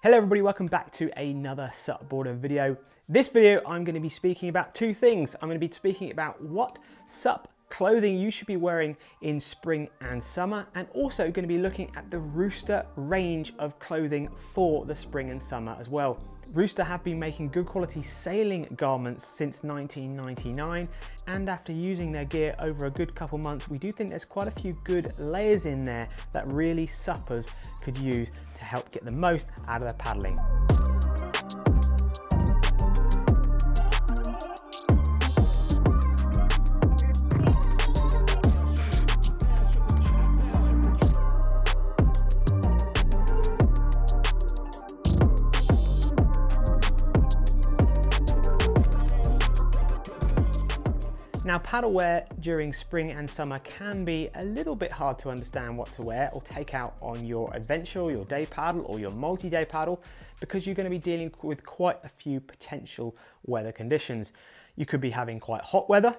Hello everybody, welcome back to another SUPboarder video. This video I'm going to be speaking about two things. I'm going to be speaking about what SUP clothing you should be wearing in spring and summer, and also going to be looking at the Rooster range of clothing for the spring and summer as well. Rooster have been making good quality sailing garments since 1999, and after using their gear over a good couple months, we do think there's quite a few good layers in there that really suppers could use to help get the most out of their paddling. Now, paddle wear during spring and summer can be a little bit hard to understand what to wear or take out on your adventure, or your day paddle, or your multi-day paddle, because you're going to be dealing with quite a few potential weather conditions. You could be having quite hot weather,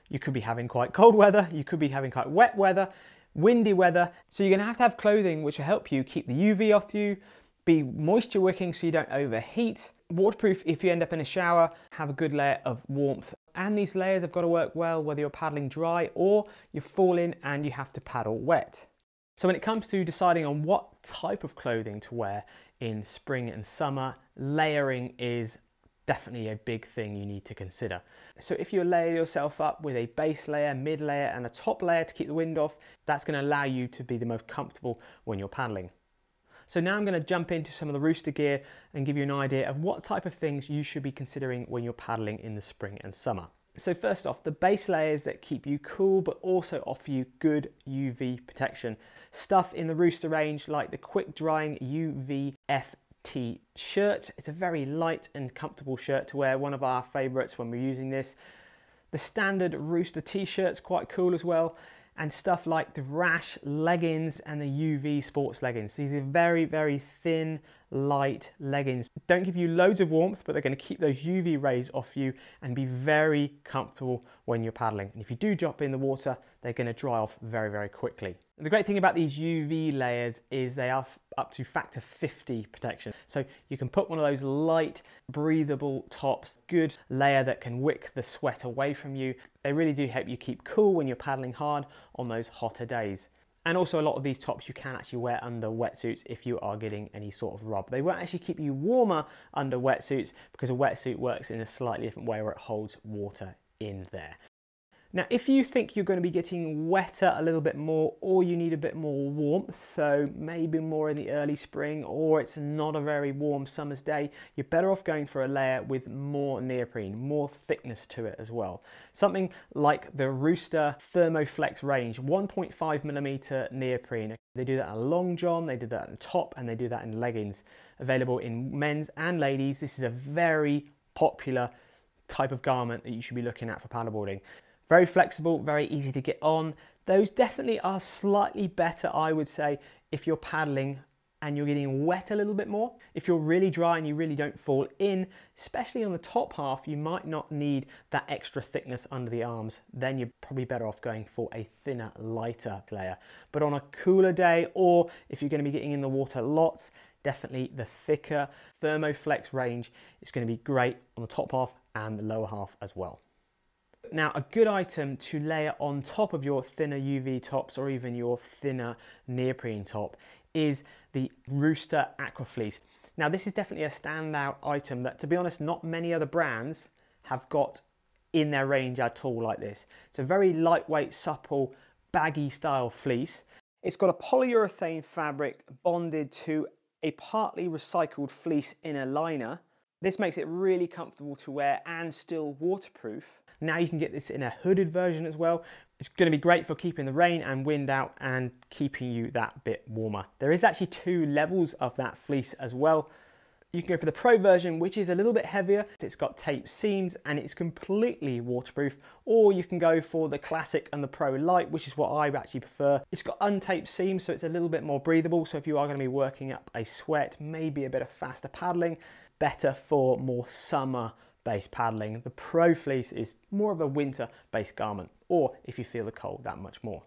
you could be having quite cold weather, you could be having quite wet weather, windy weather. So you're going to have clothing which will help you keep the UV off you, be moisture wicking so you don't overheat, waterproof if you end up in a shower, have a good layer of warmth. And these layers have got to work well whether you're paddling dry or you fall in and you have to paddle wet. So when it comes to deciding on what type of clothing to wear in spring and summer, layering is definitely a big thing you need to consider. So if you layer yourself up with a base layer, mid layer and a top layer to keep the wind off, that's going to allow you to be the most comfortable when you're paddling. So now I'm going to jump into some of the Rooster gear and give you an idea of what type of things you should be considering when you're paddling in the spring and summer. So first off, the base layers that keep you cool but also offer you good UV protection. Stuff in the Rooster range like the quick drying UV FT shirt. It's a very light and comfortable shirt to wear, one of our favourites when we're using this. The standard Rooster t-shirt's quite cool as well. And stuff like the rash leggings and the UV sports leggings. These are very, very thin, light leggings. Don't give you loads of warmth, but they're going to keep those UV rays off you and be very comfortable when you're paddling. And if you do drop in the water, they're going to dry off very, very quickly. And the great thing about these UV layers is they are up to factor 50 protection. So you can put one of those light, breathable tops, good layer that can wick the sweat away from you. They really do help you keep cool when you're paddling hard on those hotter days. And also a lot of these tops you can actually wear under wetsuits if you are getting any sort of rub. They won't actually keep you warmer under wetsuits because a wetsuit works in a slightly different way where it holds water in there. Now, if you think you're going to be getting wetter a little bit more, or you need a bit more warmth, so maybe more in the early spring, or it's not a very warm summer's day, you're better off going for a layer with more neoprene, more thickness to it as well. Something like the Rooster Thermoflex range, 1.5mm neoprene. They do that in a long john, they do that in top, and they do that in leggings. Available in men's and ladies. This is a very popular type of garment that you should be looking at for paddleboarding. Very flexible, very easy to get on. Those definitely are slightly better, I would say, if you're paddling and you're getting wet a little bit more. If you're really dry and you really don't fall in, especially on the top half, you might not need that extra thickness under the arms. Then you're probably better off going for a thinner, lighter layer. But on a cooler day, or if you're going to be getting in the water lots, definitely the thicker Thermoflex range is going to be great on the top half and the lower half as well. Now, a good item to layer on top of your thinner UV tops or even your thinner neoprene top is the Rooster Aqua Fleece. Now, this is definitely a standout item that, to be honest, not many other brands have got in their range at all like this. It's a very lightweight, supple, baggy style fleece. It's got a polyurethane fabric bonded to a partly recycled fleece inner liner. This makes it really comfortable to wear and still waterproof. Now you can get this in a hooded version as well. It's going to be great for keeping the rain and wind out and keeping you that bit warmer. There is actually two levels of that fleece as well. You can go for the Pro version, which is a little bit heavier. It's got taped seams and it's completely waterproof. Or you can go for the Classic and the Pro Light, which is what I actually prefer. It's got untaped seams, so it's a little bit more breathable. So if you are going to be working up a sweat, maybe a bit of faster paddling, better for more summer based paddling. The Pro Fleece is more of a winter based garment, or if you feel the cold that much more.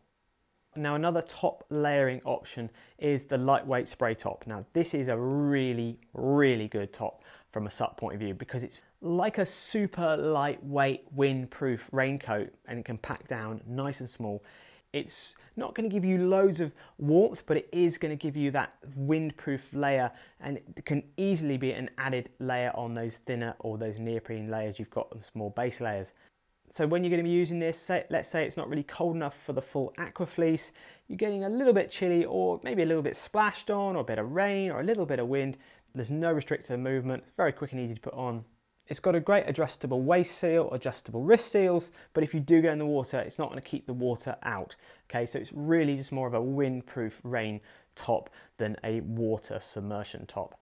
Now another top layering option is the lightweight spray top. Now this is a really, really good top from a SUP point of view because it's like a super lightweight windproof raincoat and it can pack down nice and small. It's not going to give you loads of warmth, but it is going to give you that windproof layer, and it can easily be an added layer on those thinner or those neoprene layers you've got, them small base layers. So when you're going to be using this, let's say it's not really cold enough for the full aqua fleece, you're getting a little bit chilly or maybe a little bit splashed on or a bit of rain or a little bit of wind. There's no restrictor movement, it's very quick and easy to put on. It's got a great adjustable waist seal, adjustable wrist seals, but if you do go in the water, it's not going to keep the water out. Okay, so it's really just more of a windproof rain top than a water submersion top.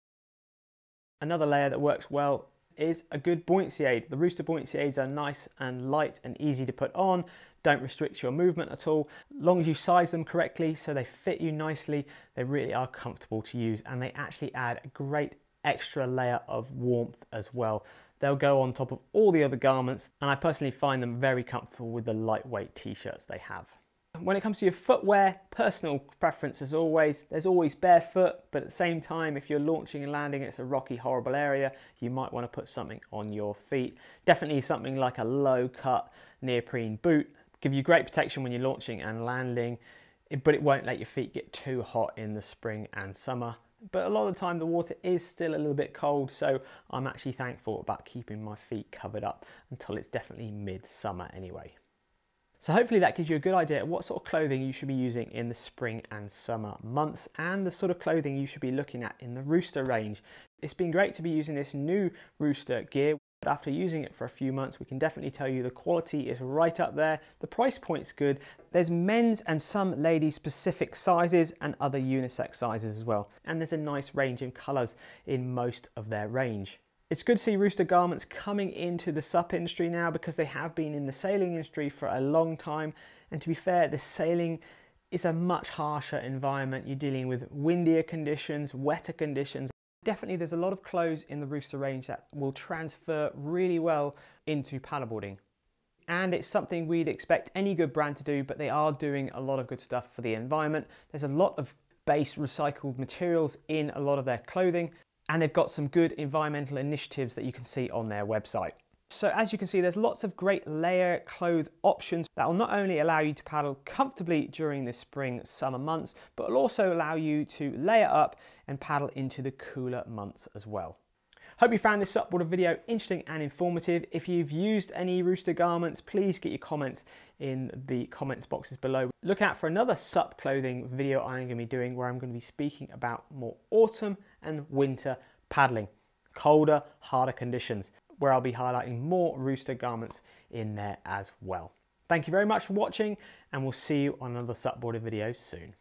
Another layer that works well is a good buoyancy aid. The Rooster buoyancy aids are nice and light and easy to put on, don't restrict your movement at all. As long as you size them correctly so they fit you nicely, they really are comfortable to use, and they actually add a great extra layer of warmth as well. They'll go on top of all the other garments, and I personally find them very comfortable with the lightweight t-shirts they have. When it comes to your footwear, personal preference as always, there's always barefoot, but at the same time, if you're launching and landing, it's a rocky, horrible area, you might want to put something on your feet. Definitely something like a low-cut neoprene boot, give you great protection when you're launching and landing, but it won't let your feet get too hot in the spring and summer. But a lot of the time the water is still a little bit cold, so I'm actually thankful about keeping my feet covered up until it's definitely mid-summer anyway. So hopefully that gives you a good idea of what sort of clothing you should be using in the spring and summer months, and the sort of clothing you should be looking at in the Rooster range. It's been great to be using this new Rooster gear, but after using it for a few months, we can definitely tell you the quality is right up there. The price point's good. There's men's and some ladies specific sizes and other unisex sizes as well. And there's a nice range of colours in most of their range. It's good to see Rooster garments coming into the SUP industry now, because they have been in the sailing industry for a long time. And to be fair, the sailing is a much harsher environment. You're dealing with windier conditions, wetter conditions. Definitely there's a lot of clothes in the Rooster range that will transfer really well into paddleboarding. And it's something we'd expect any good brand to do, but they are doing a lot of good stuff for the environment. There's a lot of base recycled materials in a lot of their clothing, and they've got some good environmental initiatives that you can see on their website. So as you can see, there's lots of great layer cloth options that will not only allow you to paddle comfortably during the spring, summer months, but will also allow you to layer up and paddle into the cooler months as well. Hope you found this SUPboarder video interesting and informative. If you've used any Rooster garments, please get your comments in the comments boxes below. Look out for another SUP clothing video I'm going to be doing, where I'm going to be speaking about more autumn and winter paddling, colder, harder conditions, where I'll be highlighting more Rooster garments in there as well. Thank you very much for watching, and we'll see you on another SUPboarder video soon.